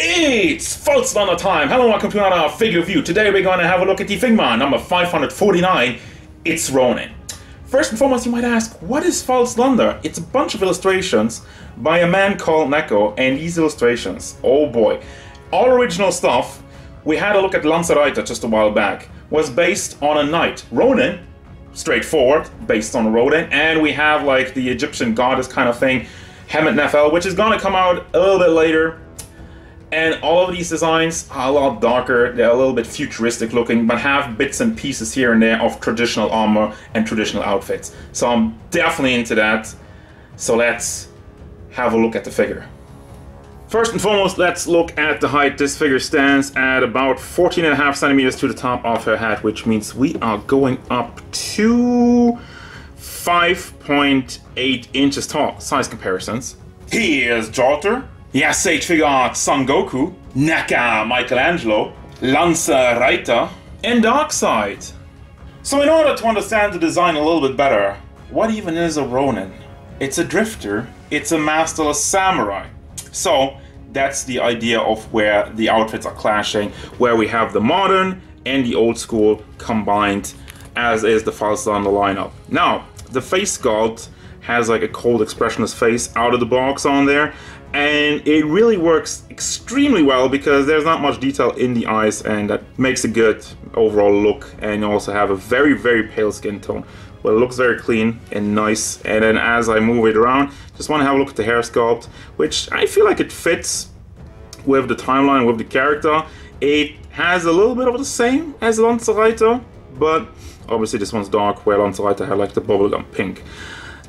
It's Falslander time! Hello, welcome to another figure review. Today we're going to have a look at the Figma number 549. It's Ronin. First and foremost, you might ask, what is Falslander? It's a bunch of illustrations by a man called Neco, and these illustrations, oh boy, all original stuff. We had a look at Lancerita just a while back. Was based on a knight. Ronin, straightforward, based on a Ronin, and we have like the Egyptian goddess kind of thing, Hemet Nephel, which is gonna come out a little bit later. And all of these designs are a lot darker, they're a little bit futuristic looking, but have bits and pieces here and there of traditional armor and traditional outfits. So I'm definitely into that. So let's have a look at the figure. First and foremost, let's look at the height. This figure stands at about 14.5 centimeters to the top of her head, which means we are going up to 5.8 inches tall. Size comparisons. Here's Jalter. Yes, Sage Figure Art Son Goku, Naka Michelangelo, Lancerita, and Darkseid. So in order to understand the design a little bit better, what even is a Ronin? It's a drifter, it's a masterless samurai. So that's the idea of where the outfits are clashing, where we have the modern and the old school combined, as is the Falslander lineup. Now, the face sculpt has like a cold expressionless face out of the box on there, and it really works extremely well because there's not much detail in the eyes, and that makes a good overall look. And you also have a very, very pale skin tone, but it looks very clean and nice. And then as I move it around, just want to have a look at the hair sculpt, which I feel like it fits with the timeline, with the character. It has a little bit of the same as Lancerita, but obviously this one's dark, where Lancerita had like the bubblegum pink.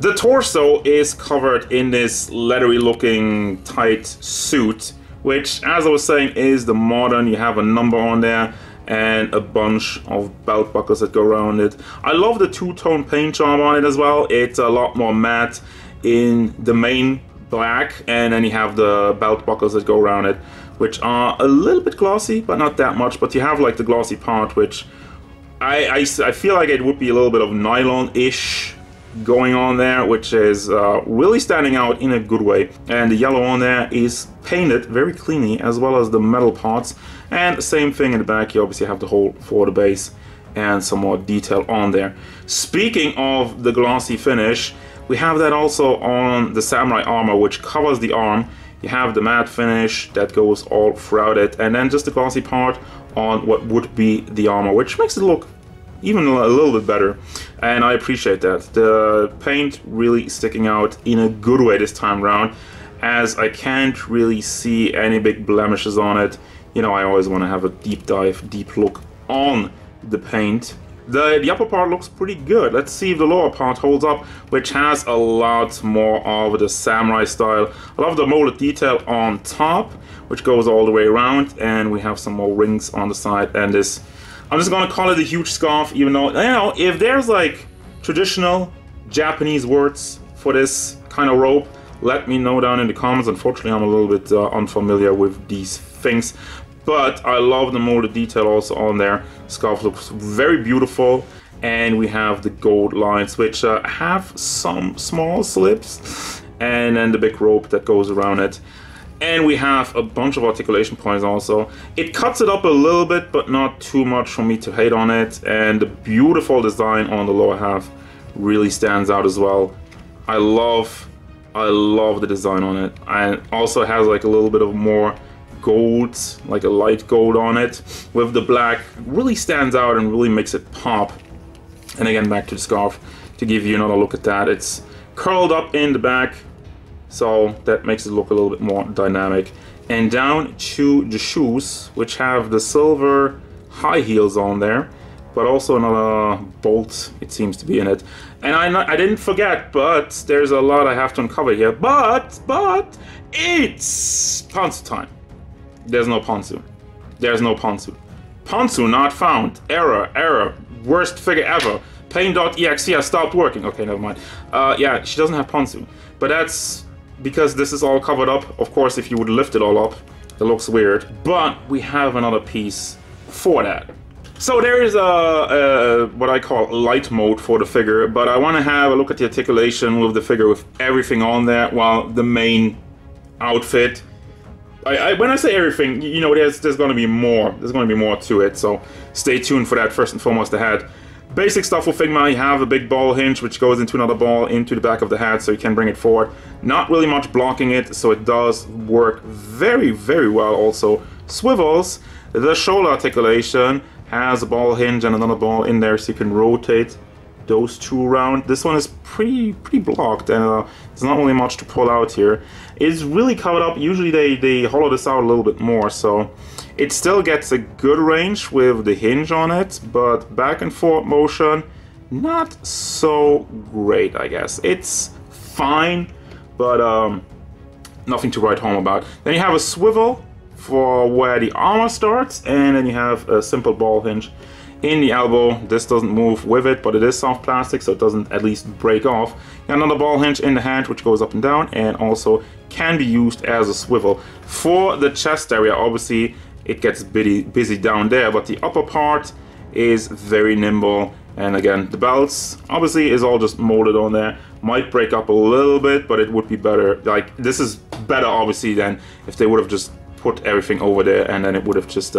The torso is covered in this leathery looking tight suit, which, as I was saying, is the modern. You have a number on there and a bunch of belt buckles that go around it. I love the two-tone paint job on it as well. It's a lot more matte in the main black, and then you have the belt buckles that go around it, which are a little bit glossy, but not that much. But you have like the glossy part, which I feel like it would be a little bit of nylon-ish going on there, which is really standing out in a good way. And the yellow on there is painted very cleanly, as well as the metal parts. And the same thing in the back. You obviously have the hole for the base and some more detail on there. Speaking of the glossy finish, we have that also on the samurai armor, which covers the arm. You have the matte finish that goes all throughout it, and then just the glossy part on what would be the armor, which makes it look even a little bit better, and I appreciate that. The paint really sticking out in a good way this time around, as I can't really see any big blemishes on it. You know, I always want to have a deep dive, deep look on the paint. The upper part looks pretty good. Let's see if the lower part holds up, which has a lot more of the samurai style. I love the molded detail on top, which goes all the way around, and we have some more rings on the side, and this, I'm just gonna call it a huge scarf, even though, you know, if there's like traditional Japanese words for this kind of robe, let me know down in the comments. Unfortunately, I'm a little bit unfamiliar with these things, but I love the molded detail also on there. Scarf looks very beautiful, and we have the gold lines, which have some small slips, and then the big rope that goes around it. And we have a bunch of articulation points also. It cuts it up a little bit, but not too much for me to hate on it. And the beautiful design on the lower half really stands out as well. I love the design on it. And also has like a little bit of more gold, like a light gold on it, with the black. Really stands out and really makes it pop. And again, back to the scarf to give you another look at that. It's curled up in the back, so that makes it look a little bit more dynamic. And down to the shoes, which have the silver high heels on there, but also another bolt, it seems to be in it. And I didn't forget, but there's a lot I have to uncover here. But it's Pantsu time. There's no Pantsu. There's no Pantsu. Pantsu not found. Error. Worst figure ever. Payne.exe has stopped working. Okay, never mind. Yeah, she doesn't have Pantsu. But that's because this is all covered up. Of course, if you would lift it all up, it looks weird. But we have another piece for that. So there is a what I call light mode for the figure, but I want to have a look at the articulation with the figure with everything on there, while the main outfit when I say everything, you know, there's going to be more. There's going to be more to it, so stay tuned for that. First and foremost, the head. Basic stuff with Figma, you have a big ball hinge which goes into another ball into the back of the head, so you can bring it forward. Not really much blocking it, so it does work very, very well. Also swivels. The shoulder articulation has a ball hinge and another ball in there, so you can rotate those two around. This one is pretty blocked, and there's not really much to pull out here. It's really covered up. Usually they hollow this out a little bit more, so it still gets a good range with the hinge on it, but back and forth motion, not so great, I guess. It's fine, but nothing to write home about. Then you have a swivel for where the armor starts, and then you have a simple ball hinge in the elbow. This doesn't move with it, but it is soft plastic, so it doesn't at least break off. You got another ball hinge in the hand which goes up and down, and also can be used as a swivel. For the chest area, obviously it gets busy down there, but the upper part is very nimble. And again, the belts obviously is all just molded on there. Might break up a little bit, but it would be better. Like, this is better obviously than if they would have just put everything over there, and then it would have just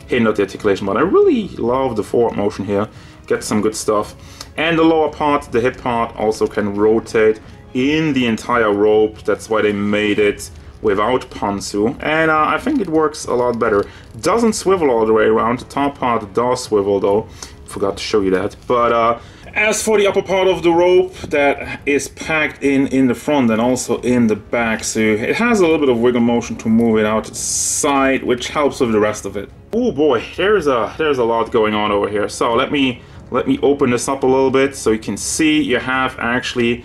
hindered the articulation. But I really love the forward motion here. Get some good stuff. And the lower part, the hip part, also can rotate in the entire rope. That's why they made it without pantsu, and I think it works a lot better. Doesn't swivel all the way around. The top part does swivel though. Forgot to show you that. But as for the upper part of the rope, that is packed in the front and also in the back, so it has a little bit of wiggle motion to move it out to the side, which helps with the rest of it. Oh boy, there's a lot going on over here. So let me open this up a little bit so you can see. You have actually,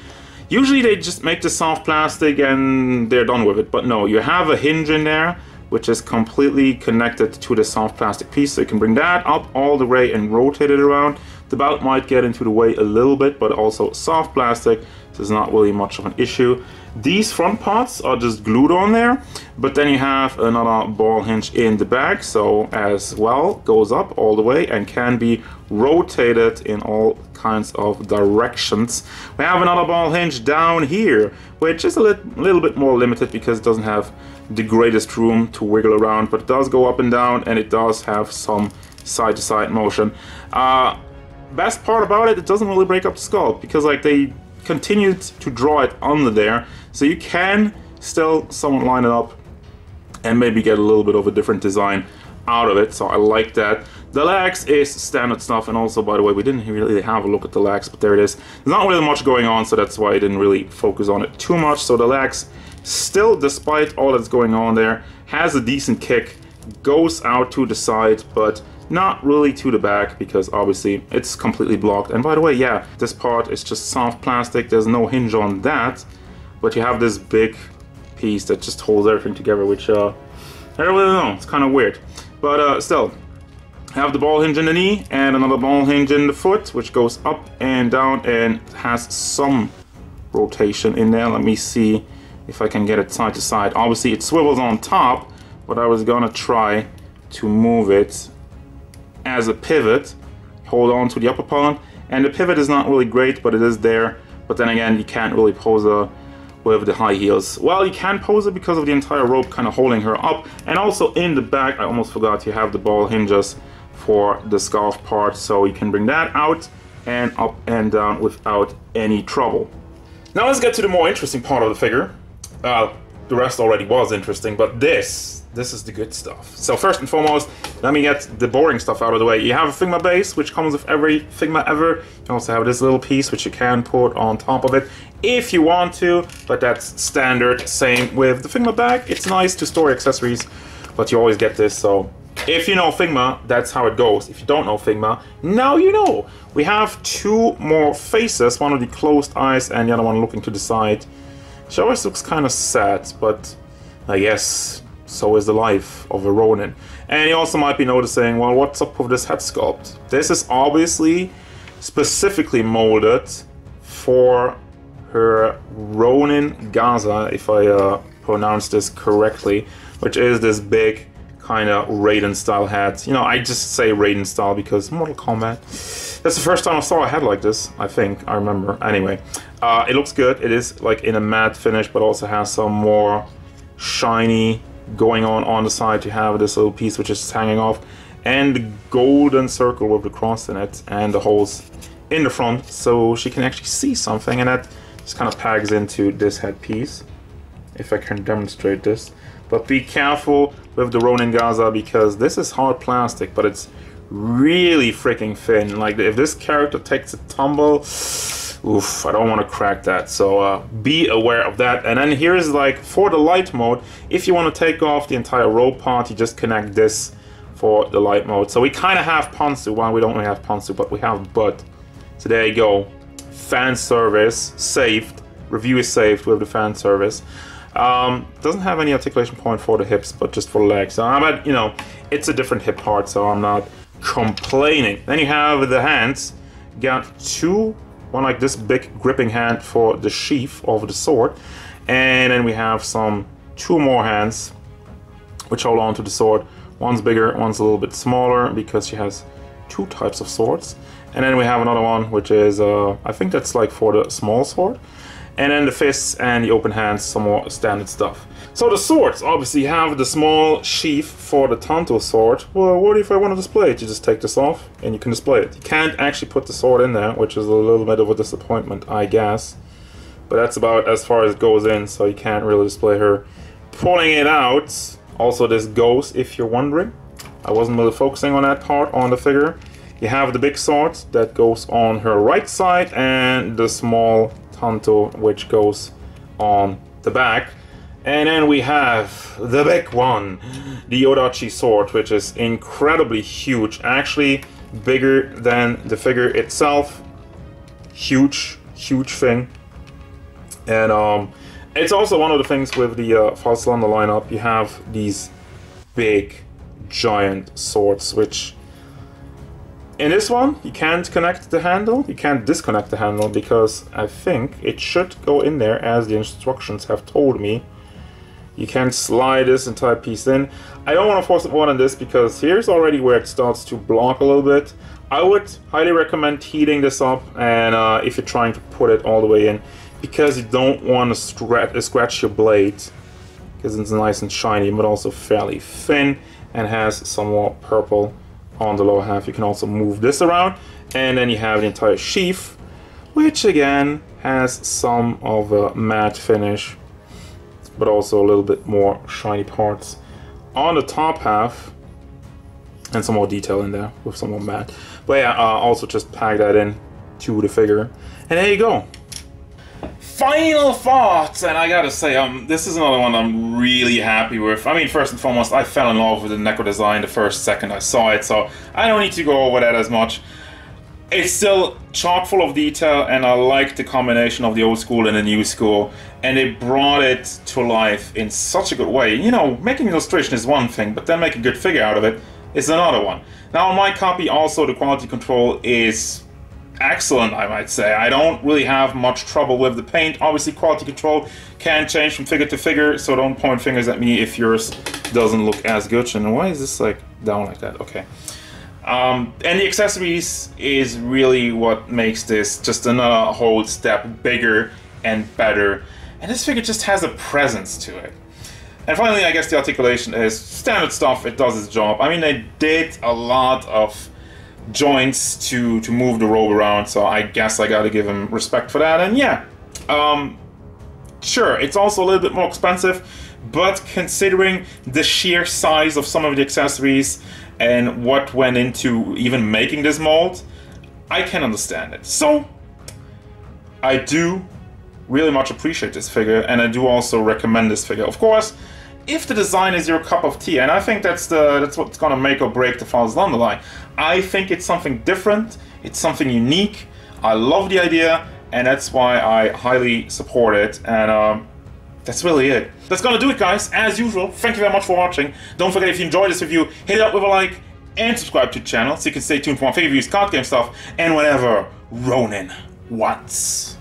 usually they just make the soft plastic and they're done with it, but no, you have a hinge in there which is completely connected to the soft plastic piece, so you can bring that up all the way and rotate it around. The belt might get into the way a little bit, but also soft plastic, so it's not really much of an issue. These front parts are just glued on there, but then you have another ball hinge in the back, so as well goes up all the way and can be rotated in all kinds of directions. We have another ball hinge down here, which is a little bit more limited because it doesn't have the greatest room to wiggle around, but it does go up and down, and it does have some side-to-side motion. Best part about it, it doesn't really break up the sculpt, because like they continued to draw it under there, so you can still somewhat line it up and maybe get a little bit of a different design out of it, so I like that. The legs is standard stuff, and also, by the way, we didn't really have a look at the legs, but there it is. There's not really much going on, so that's why I didn't really focus on it too much. So the legs still, despite all that's going on there, has a decent kick, goes out to the side, but not really to the back, because obviously it's completely blocked. And by the way, yeah, this part is just soft plastic, there's no hinge on that, but you have this big piece that just holds everything together, which I don't really know, it's kind of weird. But still, have the ball hinge in the knee and another ball hinge in the foot, which goes up and down and has some rotation in there. Let me see if I can get it side to side. Obviously it swivels on top, but I was gonna try to move it as a pivot. Hold on to the upper part, and the pivot is not really great, but it is there. But then again, you can't really pose with the high heels. Well, you can pose it because of the entire rope kind of holding her up, and also in the back, I almost forgot, you have the ball hinges for the scarf part, so you can bring that out and up and down without any trouble. Now let's get to the more interesting part of the figure. The rest already was interesting, but this is the good stuff. So first and foremost, let me get the boring stuff out of the way. You have a Figma base, which comes with every Figma ever. You also have this little piece, which you can put on top of it if you want to, but that's standard. Same with the Figma bag. It's nice to store accessories, but you always get this, so if you know Figma, that's how it goes. If you don't know Figma, now you know. We have two more faces, one of the closed eyes and the other one looking to the side. She always looks kind of sad, but I guess so is the life of a Ronin. And you also might be noticing, well, what's up with this head sculpt? This is obviously specifically molded for her Ronin Gaza, if I pronounce this correctly, which is this big kind of Raiden style head. You know, I just say Raiden style because Mortal Kombat. That's the first time I saw a head like this, I think, I remember. Anyway, it looks good. It is like in a matte finish, but also has some more shiny going on the side. You have this little piece which is hanging off, and the golden circle with the cross in it, and the holes in the front, so she can actually see something, and that just kind of pegs into this headpiece, if I can demonstrate this. But be careful with the Ronin Gaza, because this is hard plastic, but it's really freaking thin. Like, if this character takes a tumble, oof, I don't want to crack that. So be aware of that. And then here's, like, for the light mode, if you want to take off the entire rope part, you just connect this for the light mode. So we kind of have Ponsu. Well, we don't really have Ponsu, but we have Bud. So there you go. Fan service saved. Review is saved with the fan service. Doesn't have any articulation point for the hips, but just for the legs. So I'm at, you know, it's a different hip part, so I'm not complaining. Then you have the hands. Got one like this big gripping hand for the sheath of the sword, and then we have two more hands which hold on to the sword. One's bigger, one's a little bit smaller, because she has two types of swords. And then we have another one which is I think that's like for the small sword. And then the fists and the open hands, some more standard stuff. So the swords obviously have the small sheath for the Tanto sword. Well, what if I want to display it? You just take this off and you can display it. You can't actually put the sword in there, which is a little bit of a disappointment, I guess. But that's about as far as it goes in, so you can't really display her. Pulling it out, also this goes, if you're wondering. I wasn't really focusing on that part on the figure. You have the big sword that goes on her right side, and the small Tanto which goes on the back. And then we have the big one, the Yodachi sword, which is incredibly huge, actually bigger than the figure itself. Huge thing. And it's also one of the things with the Falslander lineup. You have these big giant swords, which in this one, you can't connect the handle, you can't disconnect the handle, because I think it should go in there as the instructions have told me. You can slide this entire piece in. I don't want to force it more than this, because here's already where it starts to block a little bit. I would highly recommend heating this up, and if you're trying to put it all the way in, because you don't want to scratch your blade, because it's nice and shiny, but also fairly thin, and has some more purple on the lower half. You can also move this around, and then you have the entire sheath, which again has some of a matte finish, but also a little bit more shiny parts on the top half, and some more detail in there with some more matte. But yeah, also just pack that in to the figure, and there you go. Final thoughts, and I gotta say, this is another one I'm really happy with. I mean, first and foremost, I fell in love with the neco design the first second I saw it, so I don't need to go over that as much. It's still chock full of detail, and I like the combination of the old school and the new school, and they brought it to life in such a good way. You know, making illustration is one thing, but then make a good figure out of it is another one. Now, on my copy, also, the quality control is excellent, I might say. I don't really have much trouble with the paint. Obviously, quality control can change from figure to figure, so don't point fingers at me if yours doesn't look as good. And why is this like down like that? Okay. And the accessories is really what makes this just another whole step bigger and better. And this figure just has a presence to it. And finally, I guess the articulation is standard stuff. It does its job. I mean, they did a lot of joints to move the robe around, so I guess I gotta give him respect for that. And yeah, sure, it's also a little bit more expensive, but considering the sheer size of some of the accessories and what went into even making this mold, I can understand it. So I do really much appreciate this figure, and I do also recommend this figure. Of course, if the design is your cup of tea, and I think that's what's gonna make or break the Falslander line. I think it's something different, it's something unique, I love the idea, and that's why I highly support it, and that's really it. That's gonna do it, guys. As usual, thank you very much for watching. Don't forget, if you enjoyed this review, hit it up with a like, and subscribe to the channel so you can stay tuned for more figure reviews, card game stuff, and whatever Ronin wants.